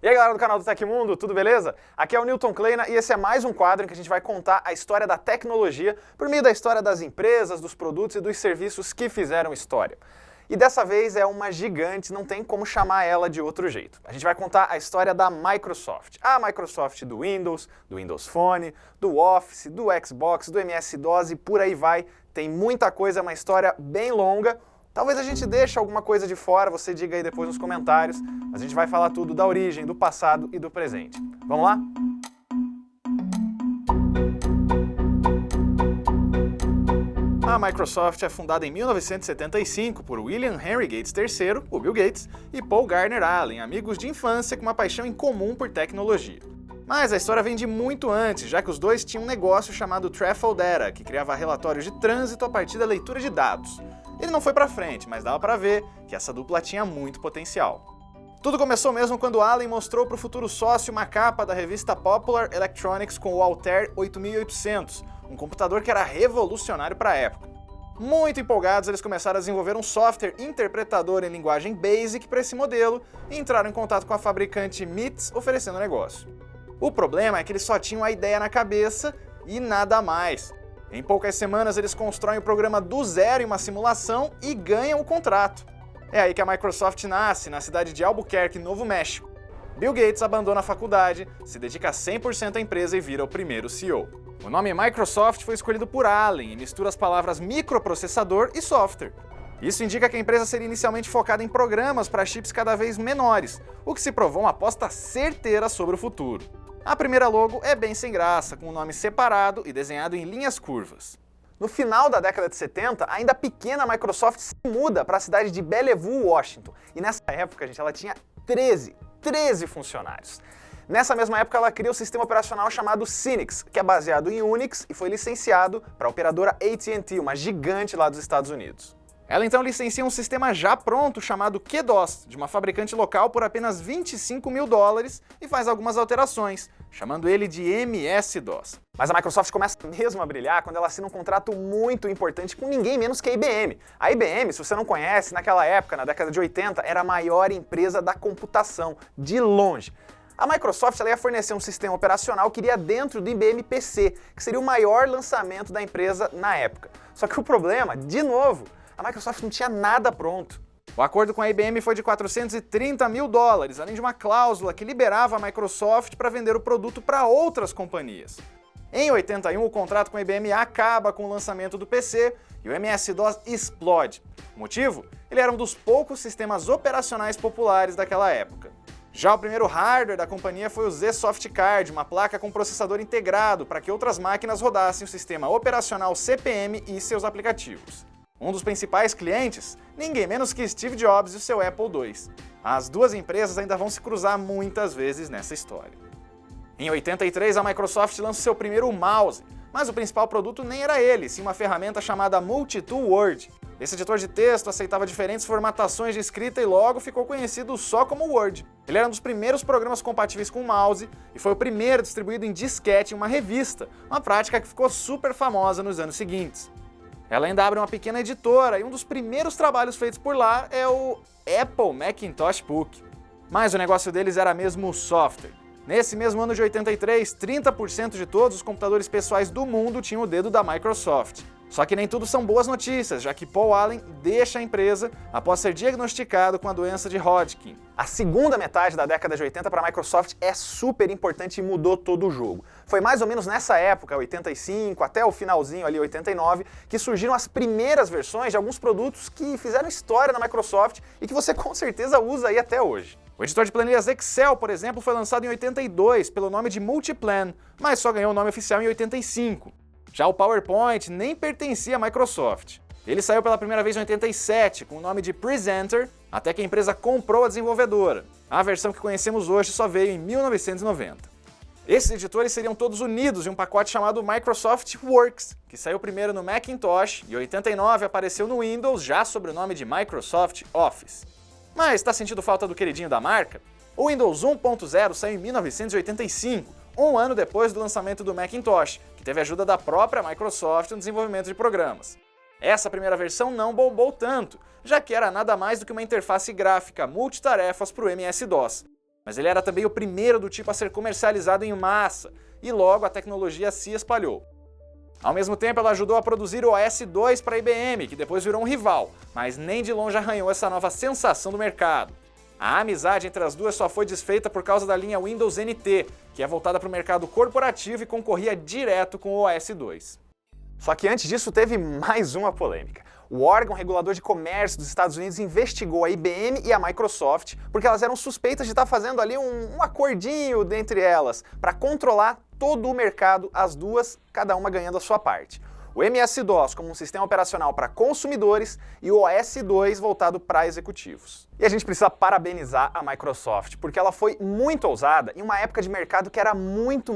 E aí galera do canal do Tecmundo, tudo beleza? Aqui é o Newton Kleina e esse é mais um quadro em que a gente vai contar a história da tecnologia por meio da história das empresas, dos produtos e dos serviços que fizeram história. E dessa vez é uma gigante, não tem como chamar ela de outro jeito. A gente vai contar a história da Microsoft. A Microsoft do Windows Phone, do Office, do Xbox, do MS-DOS e por aí vai. Tem muita coisa, é uma história bem longa. Talvez a gente deixe alguma coisa de fora, você diga aí depois nos comentários, mas a gente vai falar tudo da origem, do passado e do presente. Vamos lá? A Microsoft é fundada em 1975 por William Henry Gates III, o Bill Gates, e Paul Garner Allen, amigos de infância com uma paixão em comum por tecnologia. Mas a história vem de muito antes, já que os dois tinham um negócio chamado Truffle Data, que criava relatórios de trânsito a partir da leitura de dados. Ele não foi pra frente, mas dava pra ver que essa dupla tinha muito potencial. Tudo começou mesmo quando Allen mostrou para o futuro sócio uma capa da revista Popular Electronics com o Altair 8800, um computador que era revolucionário para a época. Muito empolgados, eles começaram a desenvolver um software interpretador em linguagem BASIC para esse modelo e entraram em contato com a fabricante MITS oferecendo o negócio. O problema é que eles só tinham a ideia na cabeça e nada mais. Em poucas semanas eles constroem o programa do zero em uma simulação e ganham o contrato. É aí que a Microsoft nasce, na cidade de Albuquerque, Novo México. Bill Gates abandona a faculdade, se dedica 100% à empresa e vira o primeiro CEO. O nome Microsoft foi escolhido por Allen e mistura as palavras microprocessador e software. Isso indica que a empresa seria inicialmente focada em programas para chips cada vez menores, o que se provou uma aposta certeira sobre o futuro. A primeira logo é bem sem graça, com o nome separado e desenhado em linhas curvas. No final da década de 70, ainda pequena, a Microsoft se muda para a cidade de Bellevue, Washington. E nessa época, gente, ela tinha 13 funcionários. Nessa mesma época, ela cria um sistema operacional chamado Cynix, que é baseado em Unix e foi licenciado para a operadora AT&T, uma gigante lá dos Estados Unidos. Ela então licencia um sistema já pronto chamado QDOS, de uma fabricante local por apenas $25 mil e faz algumas alterações, chamando ele de MS-DOS. Mas a Microsoft começa mesmo a brilhar quando ela assina um contrato muito importante com ninguém menos que a IBM. A IBM, se você não conhece, naquela época, na década de 80, era a maior empresa da computação, de longe. A Microsoft ela ia fornecer um sistema operacional que iria dentro do IBM PC, que seria o maior lançamento da empresa na época. Só que o problema, de novo, a Microsoft não tinha nada pronto. O acordo com a IBM foi de $430 mil, além de uma cláusula que liberava a Microsoft para vender o produto para outras companhias. Em 81, o contrato com a IBM acaba com o lançamento do PC e o MS-DOS explode. O motivo? Ele era um dos poucos sistemas operacionais populares daquela época. Já o primeiro hardware da companhia foi o Z-Soft Card, uma placa com processador integrado para que outras máquinas rodassem o sistema operacional CP/M e seus aplicativos. Um dos principais clientes, ninguém menos que Steve Jobs e o seu Apple II. As duas empresas ainda vão se cruzar muitas vezes nessa história. Em 83, a Microsoft lança seu primeiro mouse, mas o principal produto nem era ele, sim uma ferramenta chamada Multitool Word. Esse editor de texto aceitava diferentes formatações de escrita e logo ficou conhecido só como Word. Ele era um dos primeiros programas compatíveis com o mouse e foi o primeiro distribuído em disquete em uma revista, uma prática que ficou super famosa nos anos seguintes. Ela ainda abre uma pequena editora e um dos primeiros trabalhos feitos por lá é o Apple Macintosh Book. Mas o negócio deles era mesmo o software. Nesse mesmo ano de 83, 30% de todos os computadores pessoais do mundo tinham o dedo da Microsoft. Só que nem tudo são boas notícias, já que Paul Allen deixa a empresa após ser diagnosticado com a doença de Hodgkin. A segunda metade da década de 80 para a Microsoft é super importante e mudou todo o jogo. Foi mais ou menos nessa época, 85 até o finalzinho ali, 89, que surgiram as primeiras versões de alguns produtos que fizeram história na Microsoft e que você com certeza usa aí até hoje. O editor de planilhas Excel, por exemplo, foi lançado em 82 pelo nome de Multiplan, mas só ganhou o nome oficial em 85. Já o PowerPoint nem pertencia à Microsoft. Ele saiu pela primeira vez em 87, com o nome de Presenter, até que a empresa comprou a desenvolvedora. A versão que conhecemos hoje só veio em 1990. Esses editores seriam todos unidos em um pacote chamado Microsoft Works, que saiu primeiro no Macintosh e em 89 apareceu no Windows já sob o nome de Microsoft Office. Mas está sentindo falta do queridinho da marca? O Windows 1.0 saiu em 1985, um ano depois do lançamento do Macintosh, que teve ajuda da própria Microsoft no desenvolvimento de programas. Essa primeira versão não bombou tanto, já que era nada mais do que uma interface gráfica multitarefas para o MS-DOS. Mas ele era também o primeiro do tipo a ser comercializado em massa, e logo a tecnologia se espalhou. Ao mesmo tempo, ela ajudou a produzir o OS/2 para a IBM, que depois virou um rival, mas nem de longe arranhou essa nova sensação do mercado. A amizade entre as duas só foi desfeita por causa da linha Windows NT, que é voltada para o mercado corporativo e concorria direto com o OS/2. Só que antes disso teve mais uma polêmica. O órgão regulador de comércio dos Estados Unidos investigou a IBM e a Microsoft porque elas eram suspeitas de estar fazendo ali um acordinho dentre elas para controlar todo o mercado, as duas, cada uma ganhando a sua parte. O MS-DOS como um sistema operacional para consumidores e o OS/2 voltado para executivos. E a gente precisa parabenizar a Microsoft, porque ela foi muito ousada em uma época de mercado que era muito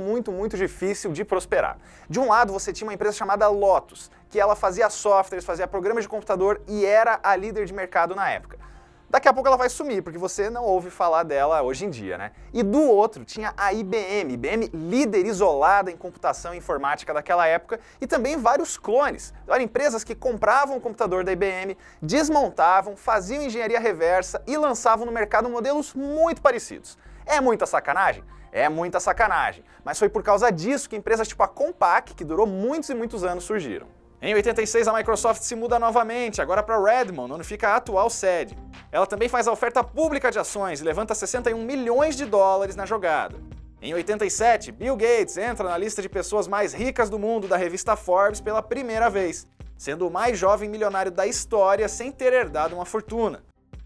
difícil de prosperar. De um lado, você tinha uma empresa chamada Lotus, que ela fazia softwares, fazia programas de computador e era a líder de mercado na época. Daqui a pouco ela vai sumir, porque você não ouve falar dela hoje em dia, né? E do outro tinha a IBM, líder isolada em computação e informática daquela época, e também vários clones. Eram empresas que compravam o computador da IBM, desmontavam, faziam engenharia reversa e lançavam no mercado modelos muito parecidos. É muita sacanagem? É muita sacanagem, mas foi por causa disso que empresas tipo a Compaq, que durou muitos e muitos anos, surgiram. Em 86, a Microsoft se muda novamente, agora para Redmond, onde fica a atual sede. Ela também faz a oferta pública de ações e levanta 61 milhões de dólares na jogada. Em 87, Bill Gates entra na lista de pessoas mais ricas do mundo da revista Forbes pela primeira vez, sendo o mais jovem milionário da história sem ter herdado uma fortuna.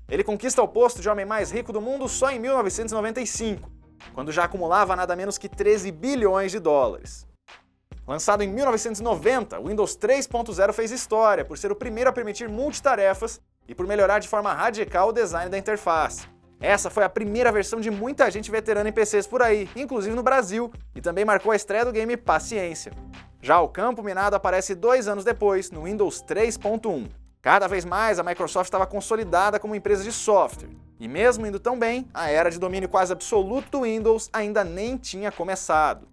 Ele conquista o posto de homem mais rico do mundo só em 1995, quando já acumulava nada menos que 13 bilhões de dólares. Lançado em 1990, o Windows 3.0 fez história por ser o primeiro a permitir multitarefas e por melhorar de forma radical o design da interface. Essa foi a primeira versão de muita gente veterana em PCs por aí, inclusive no Brasil, e também marcou a estreia do game Paciência. Já o campo minado aparece 2 anos depois, no Windows 3.1. Cada vez mais a Microsoft estava consolidada como empresa de software, e mesmo indo tão bem, a era de domínio quase absoluto do Windows ainda nem tinha começado.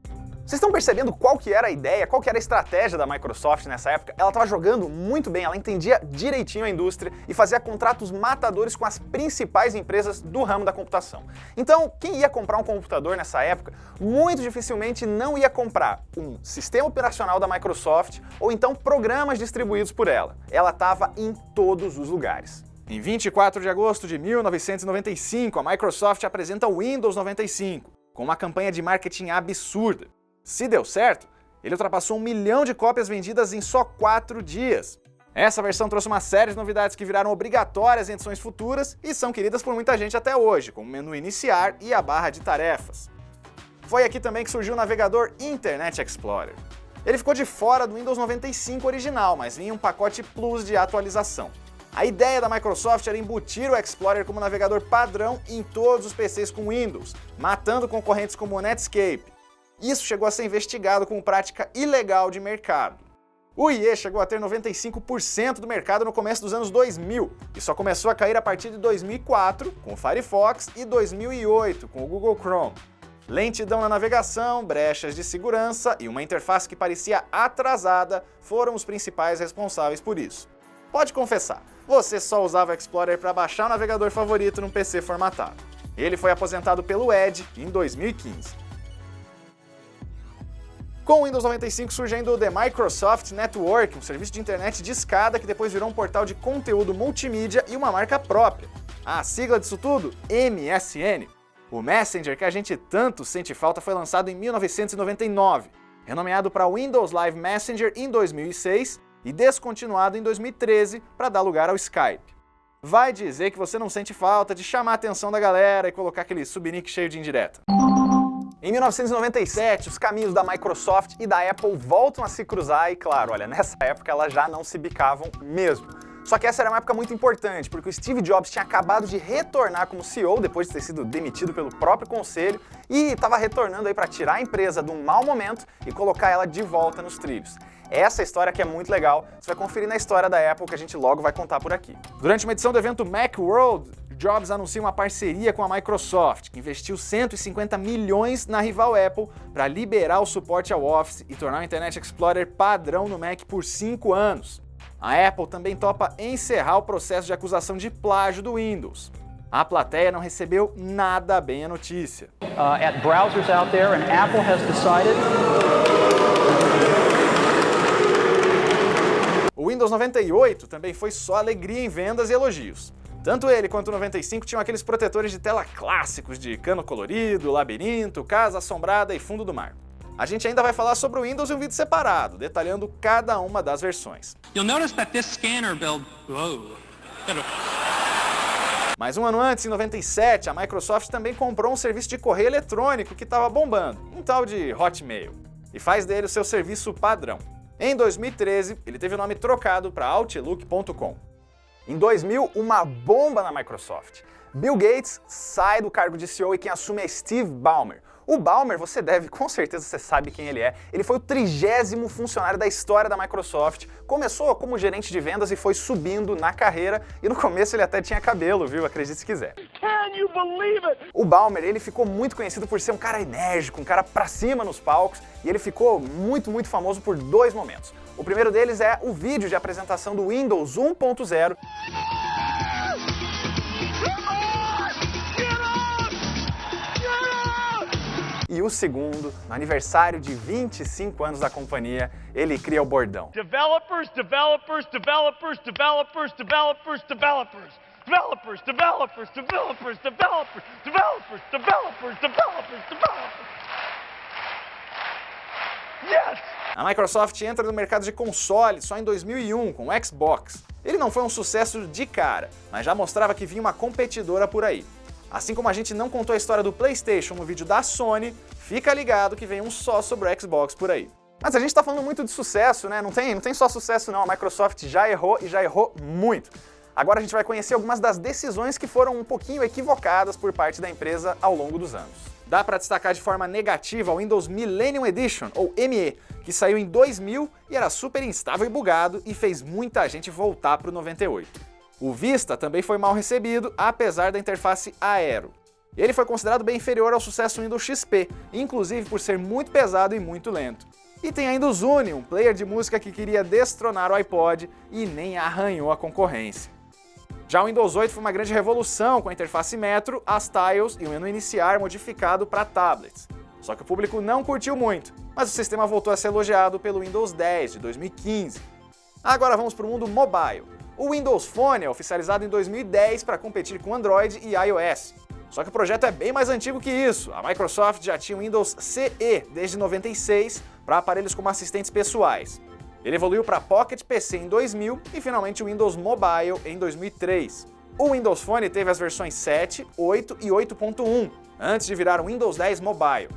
Vocês estão percebendo qual que era a ideia, qual que era a estratégia da Microsoft nessa época? Ela estava jogando muito bem, ela entendia direitinho a indústria e fazia contratos matadores com as principais empresas do ramo da computação. Então, quem ia comprar um computador nessa época, muito dificilmente não ia comprar um sistema operacional da Microsoft ou então programas distribuídos por ela. Ela estava em todos os lugares. Em 24 de agosto de 1995, a Microsoft apresenta o Windows 95, com uma campanha de marketing absurda. Se deu certo, ele ultrapassou 1 milhão de cópias vendidas em só 4 dias. Essa versão trouxe uma série de novidades que viraram obrigatórias em edições futuras e são queridas por muita gente até hoje, como o menu iniciar e a barra de tarefas. Foi aqui também que surgiu o navegador Internet Explorer. Ele ficou de fora do Windows 95 original, mas vinha um pacote Plus de atualização. A ideia da Microsoft era embutir o Explorer como navegador padrão em todos os PCs com Windows, matando concorrentes como o Netscape. Isso chegou a ser investigado como prática ilegal de mercado. O IE chegou a ter 95% do mercado no começo dos anos 2000 e só começou a cair a partir de 2004 com o Firefox e 2008 com o Google Chrome. Lentidão na navegação, brechas de segurança e uma interface que parecia atrasada foram os principais responsáveis por isso. Pode confessar, você só usava o Explorer para baixar o navegador favorito num PC formatado. Ele foi aposentado pelo Edge em 2015. Com o Windows 95 surge ainda o The Microsoft Network, um serviço de internet de escada que depois virou um portal de conteúdo multimídia e uma marca própria. A sigla disso tudo? MSN. O Messenger que a gente tanto sente falta foi lançado em 1999, renomeado para Windows Live Messenger em 2006 e descontinuado em 2013 para dar lugar ao Skype. Vai dizer que você não sente falta de chamar a atenção da galera e colocar aquele subnick cheio de indireta. Em 1997, os caminhos da Microsoft e da Apple voltam a se cruzar e, claro, olha, nessa época elas já não se bicavam mesmo. Só que essa era uma época muito importante, porque o Steve Jobs tinha acabado de retornar como CEO, depois de ter sido demitido pelo próprio conselho, e estava retornando aí para tirar a empresa de um mau momento e colocar ela de volta nos trilhos. Essa história que é muito legal, você vai conferir na história da Apple que a gente logo vai contar por aqui. Durante uma edição do evento Macworld, Jobs anuncia uma parceria com a Microsoft, que investiu 150 milhões na rival Apple para liberar o suporte ao Office e tornar o Internet Explorer padrão no Mac por 5 anos. A Apple também topa encerrar o processo de acusação de plágio do Windows. A plateia não recebeu nada bem a notícia. At browsers out there, and Apple has decided. O Windows 98 também foi só alegria em vendas e elogios. Tanto ele quanto o 95 tinham aqueles protetores de tela clássicos de cano colorido, labirinto, casa assombrada e fundo do mar. A gente ainda vai falar sobre o Windows em um vídeo separado, detalhando cada uma das versões. You'll notice that this scanner build. Whoa. Mas um ano antes, em 97, a Microsoft também comprou um serviço de correio eletrônico que estava bombando, um tal de Hotmail, e faz dele o seu serviço padrão. Em 2013, ele teve o nome trocado para Outlook.com. Em 2000, uma bomba na Microsoft. Bill Gates sai do cargo de CEO e quem assume é Steve Ballmer. O Ballmer, com certeza você sabe quem ele é. Ele foi o 30º funcionário da história da Microsoft. Começou como gerente de vendas e foi subindo na carreira. E no começo ele até tinha cabelo, viu? Acredite se quiser. Can you believe it? O Ballmer, ele ficou muito conhecido por ser um cara enérgico, um cara pra cima nos palcos. E ele ficou muito famoso por 2 momentos. O primeiro deles é o vídeo de apresentação do Windows 1.0. E o segundo, no aniversário de 25 anos da companhia, ele cria o bordão. Developers, developers, developers, developers, developers, developers. Developers, developers, developers, developers, developers, developers, developers, developers. Yes! A Microsoft entra no mercado de consoles só em 2001 com o Xbox. Ele não foi um sucesso de cara, mas já mostrava que vinha uma competidora por aí. Assim como a gente não contou a história do PlayStation no vídeo da Sony, fica ligado que vem um só sobre o Xbox por aí. Mas a gente tá falando muito de sucesso, né? Não tem só sucesso não, a Microsoft já errou e já errou muito. Agora a gente vai conhecer algumas das decisões que foram um pouquinho equivocadas por parte da empresa ao longo dos anos. Dá para destacar de forma negativa o Windows Millennium Edition, ou ME, que saiu em 2000 e era super instável e bugado e fez muita gente voltar para o 98. O Vista também foi mal recebido, apesar da interface Aero. Ele foi considerado bem inferior ao sucesso Windows XP, inclusive por ser muito pesado e muito lento. E tem ainda o Zune, um player de música que queria destronar o iPod e nem arranhou a concorrência. Já o Windows 8 foi uma grande revolução com a interface Metro, as tiles e o menu iniciar modificado para tablets. Só que o público não curtiu muito, mas o sistema voltou a ser elogiado pelo Windows 10 de 2015. Agora vamos para o mundo mobile. O Windows Phone é oficializado em 2010 para competir com Android e iOS. Só que o projeto é bem mais antigo que isso. A Microsoft já tinha o Windows CE desde 96 para aparelhos como assistentes pessoais. Ele evoluiu para Pocket PC em 2000 e finalmente o Windows Mobile em 2003. O Windows Phone teve as versões 7, 8 e 8.1, antes de virar o Windows 10 Mobile.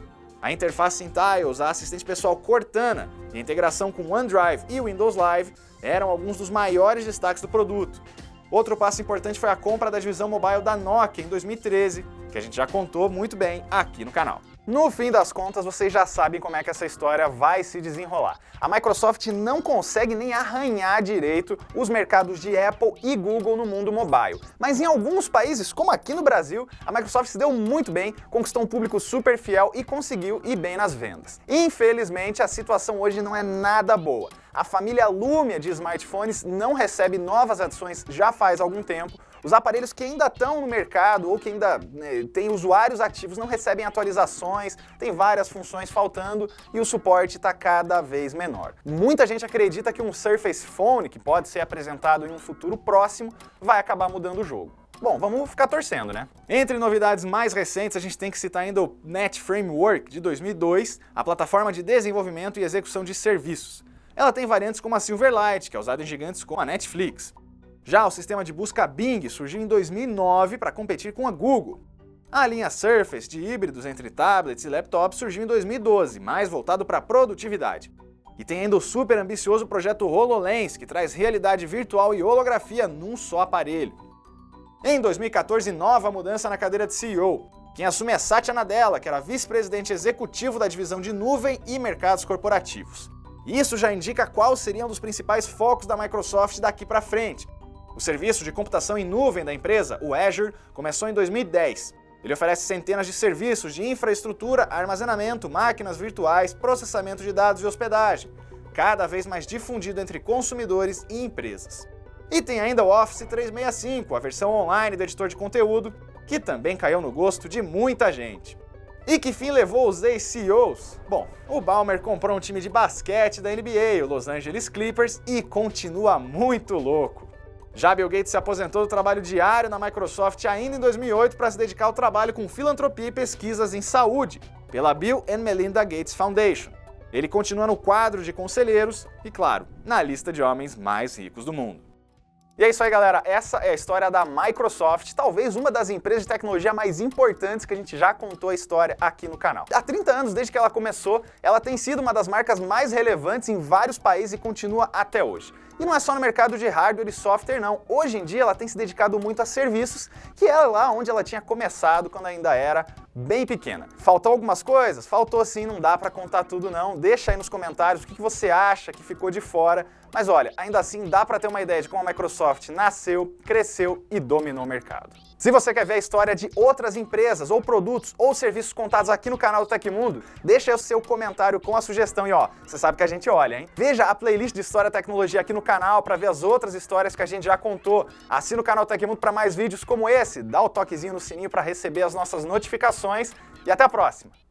A interface em Tiles, a assistente pessoal Cortana e a integração com o OneDrive e o Windows Live eram alguns dos maiores destaques do produto. Outro passo importante foi a compra da divisão mobile da Nokia em 2013, que a gente já contou muito bem aqui no canal. No fim das contas, vocês já sabem como é que essa história vai se desenrolar. A Microsoft não consegue nem arranhar direito os mercados de Apple e Google no mundo mobile. Mas em alguns países, como aqui no Brasil, a Microsoft se deu muito bem, conquistou um público super fiel e conseguiu ir bem nas vendas. Infelizmente, a situação hoje não é nada boa. A família Lumia de smartphones não recebe novas adições já faz algum tempo. Os aparelhos que ainda estão no mercado ou que ainda têm usuários ativos não recebem atualizações, tem várias funções faltando e o suporte está cada vez menor. Muita gente acredita que um Surface Phone, que pode ser apresentado em um futuro próximo, vai acabar mudando o jogo. Bom, vamos ficar torcendo, né? Entre novidades mais recentes, a gente tem que citar ainda o Net Framework de 2002, a plataforma de desenvolvimento e execução de serviços. Ela tem variantes como a Silverlight, que é usada em gigantes como a Netflix. Já o sistema de busca Bing surgiu em 2009 para competir com a Google. A linha Surface de híbridos entre tablets e laptops surgiu em 2012, mais voltado para a produtividade. E tem ainda o super ambicioso projeto HoloLens, que traz realidade virtual e holografia num só aparelho. Em 2014, nova mudança na cadeira de CEO. Quem assume é Satya Nadella, que era vice-presidente executivo da divisão de nuvem e mercados corporativos. Isso já indica qual seria um dos principais focos da Microsoft daqui para frente. O serviço de computação em nuvem da empresa, o Azure, começou em 2010. Ele oferece centenas de serviços de infraestrutura, armazenamento, máquinas virtuais, processamento de dados e hospedagem, cada vez mais difundido entre consumidores e empresas. E tem ainda o Office 365, a versão online do editor de conteúdo, que também caiu no gosto de muita gente. E que fim levou os ex-CEOs? Bom, o Ballmer comprou um time de basquete da NBA, o Los Angeles Clippers, e continua muito louco. Já Bill Gates se aposentou do trabalho diário na Microsoft ainda em 2008 para se dedicar ao trabalho com filantropia e pesquisas em saúde, pela Bill and Melinda Gates Foundation. Ele continua no quadro de conselheiros e, claro, na lista de homens mais ricos do mundo. E é isso aí, galera. Essa é a história da Microsoft, talvez uma das empresas de tecnologia mais importantes que a gente já contou a história aqui no canal. Há 30 anos, desde que ela começou, ela tem sido uma das marcas mais relevantes em vários países e continua até hoje. E não é só no mercado de hardware e software, não. Hoje em dia, ela tem se dedicado muito a serviços, que é lá onde ela tinha começado quando ainda era bem pequena. Faltou algumas coisas? Faltou sim, não dá pra contar tudo não. Deixa aí nos comentários o que você acha que ficou de fora. Mas olha, ainda assim dá pra ter uma ideia de como a Microsoft nasceu, cresceu e dominou o mercado. Se você quer ver a história de outras empresas, ou produtos, ou serviços contados aqui no canal do Tecmundo, deixa aí o seu comentário com a sugestão e ó, você sabe que a gente olha, hein? Veja a playlist de História e Tecnologia aqui no canal para ver as outras histórias que a gente já contou. Assina o canal Tecmundo para mais vídeos como esse, dá o toquezinho no sininho para receber as nossas notificações e até a próxima!